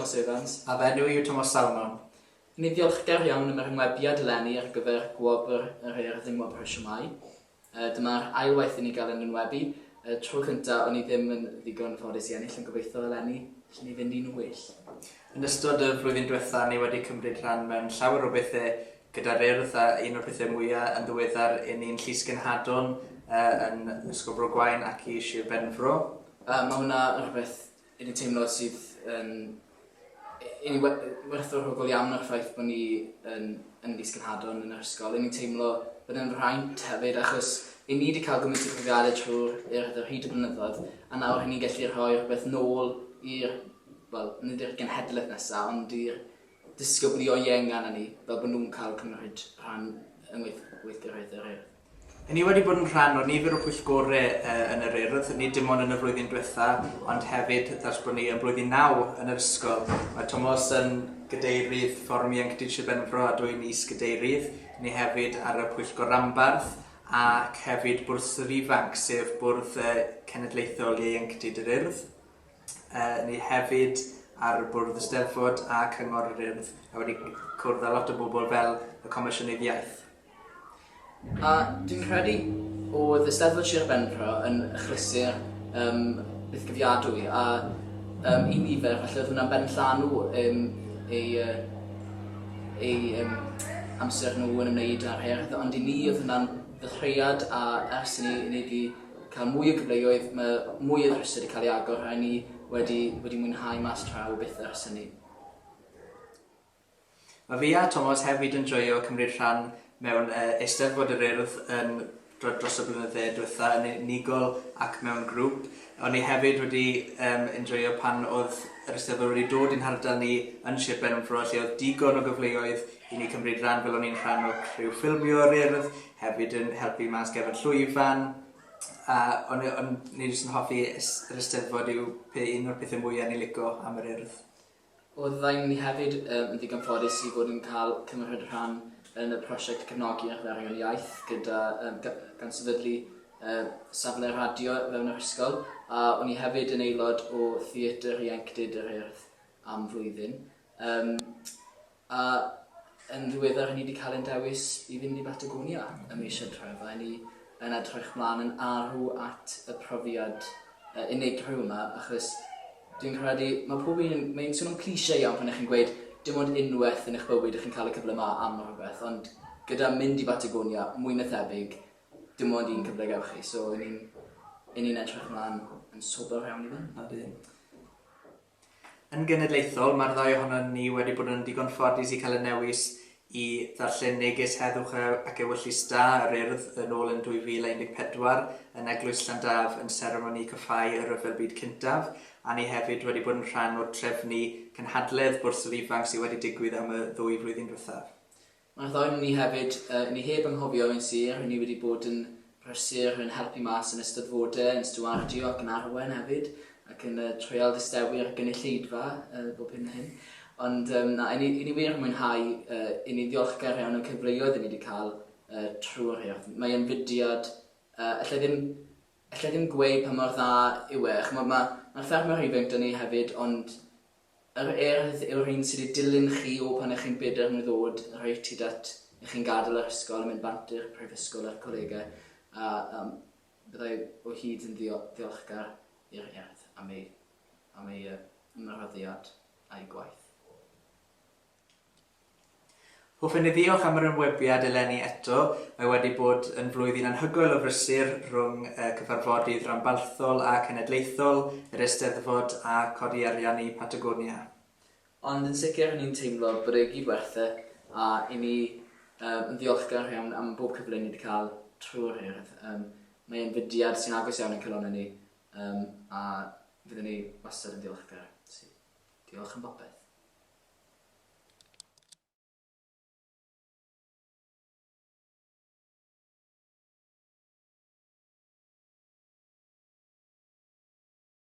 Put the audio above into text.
Tomos Evans. A fe yw Tomos Salmon. Ni ddiolchgar iawn am yr yngwebiad eleni ar gyfer Gwobr yr Urdd yng Ngwobr Shwmae. Dyma'r ail waith i ni gael yn ynwebu. Tro cyntaf, o'n i ddim yn ddigon ffodus i ennill yn gobeithio eleni, lle ni fynd i'n well. Yn ystod y flwyddyn diwethaf, ni wedi cymryd rhan mewn llawer o bethau gyda'r Urdd a un o'r pethau mwyaf yn ddiweddar i ni'n Llysgenhadon yn Ysgol Brogwain ac i Sir Benfro. Mae hwnna yn rhywbeth un i'n teimlo sydd yn werthfawr rhugl iawn o'r ffaith bod ni yn Llysgenhadon yn yr ysgol. Un i'n teimlo bod yn fraint hefyd achos i ni wedi cael gymaint o profiadau trwy'r Urdd ar hyd y blynyddoedd a nawr ni'n gallu rhoi rhywbeth nôl i'r, nid i'r genhedlaeth nesaf, ond i'r disgyblion ieng anna ni, fel bod nhw'n cael cymryd rhan yng weithgareddi'r Urdd. Ni wedi bod yn rhan o nifer o pwyllgorau yn yr Urdd, ni dim ond yn y flwyddyn diwethaf, ond hefyd ddars bod ni yn blwyddyn 9 yn yr ysgol. Mae Tomos yn gadeirydd fforwm ieuenctid Sir Benfro a dwi'n is-gadeirydd. Ni hefyd ar y pwyllgor Rambarth ac hefyd bwrdd yr ifanc, sef bwrdd cenedlaethol ieuenctid yr Urdd. Ni hefyd ar bwrdd y Steddfod a cyngor yr Urdd, a wedi cwrdd â lot o bobl fel y Comisiynydd Iaith. A dwi'n credu oedd y Steddfod Sir Benfro yn achlysur beth gyfiadwy a i nifer, falle oedd hwnna'n benllanw ei amser nhw yn ymwneud â'r Urdd, ond i ni oedd hwnna'n ddechreuad a ers ni wedi cael mwy o gyfleoedd, mae mwy o ddrysau wedi cael ei agor a ni wedi mwynhau mas traw beth ers hynny. Mae fi a Tomos hefyd yn joio cymryd rhan mewn Eisteddfod yr Urdd yn dros y blynyddoedd diwethaf yn unigol ac mewn grŵp. O'n i hefyd wedi enjoyo pan oedd yr Eisteddfod wedi dod i'n hardal ni yn Sir Benfro, lle oedd digon o gyfleoedd i ni cymryd rhan fel o'n i'n rhan o criw ffilmio'r Urdd, hefyd yn helpu mas gefn llwyfan. Ond ni jyst yn hoffi yr Eisteddfod yw un o'r pethau mwyaf ni'n licio am yr Urdd. Oedd rhaid ni hefyd yn ddigon ffodus i fod yn cael cymryd rhan yn y prosiect cefnogi arferion iaith gan sefydlu safle radio fewn yr ysgol a o'n i hefyd yn aelod o theatr ieuenctid yr Urdd am flwyddyn. A yn ddiweddar ni wedi cael ein dewis i fynd i Batagonia ym mis Hydref a ni yn edrych mlaen yn arw at y profiad unigryw yma achos dwi'n credu mae'n swnio'n cliché iawn pan ych chi'n gweud dim ond unwaith yn eich bywyd ych chi'n cael y cyfle yma am rhywbeth, ond gyda mynd i Batagonia, mwy na thebyg, dim ond un cyfle gewch chi, so ni'n edrych ymlaen yn sobor iawn i fynd. Yn genedlaethol, mae'r ddau ohono ni wedi bod yn digon ffodus i cael y newis i ddarllen neges heddwch ac ewyllus da yr Urdd yn ôl yn 2014 yn Eglwys Llandaf yn seremoni cyffau y Ryfel Byd Cyntaf, a ni hefyd wedi bod yn rhan o'r trefnu cynhadledd bwrdd yr ifanc sydd wedi digwydd am y 2 flwyddyn diwethaf. Mae'r ddau ni hefyd, ni heb anghofio yn sir, ni wedi bod yn brysur yn helpu mas yn ystodfodau, yn stwardio ac yn arwen hefyd, ac yn treial distewi'r gynulleidfa bob hyn a hyn. Ond i ni wir mwynhau, i ni ddiolchgar iawn yn cyfleoedd ni wedi cael trwy'r Urdd. Mae'n fudiad, allai ddim gweud pa mor dda yw e. Mae'r ffermwr ifanc dyn ni hefyd, ond yr Urdd yw'r un sydd wedi dilyn chi o pan ych chi'n bedair mlynedd ddod, rhaid hyd at ych chi'n gadael yr ysgol yn mynd bant i'r prifysgol a'r colegau. A byddai o hyd yn ddiolchgar i'r Urdd am ei ymroddiad a'i gwaith. Hoffwn i ddiolch am yr ymwebiad eleni eto. Mae wedi bod yn flwyddyn anhygoel o brysur rhwng cyfarfodydd ranbarthol a cenedlaethol, yr Eisteddfod a codi arian i Patagonia. Ond yn sicr ni'n teimlo bod ei gyd werthau a i ni yn ddiolchgar iawn am bob cyfle ni wedi cael trwy'r Urdd. Mae'n fudiad sy'n agos iawn yn calon ni a fyddwn ni wastad yn ddiolchgar. Diolch am bopeth.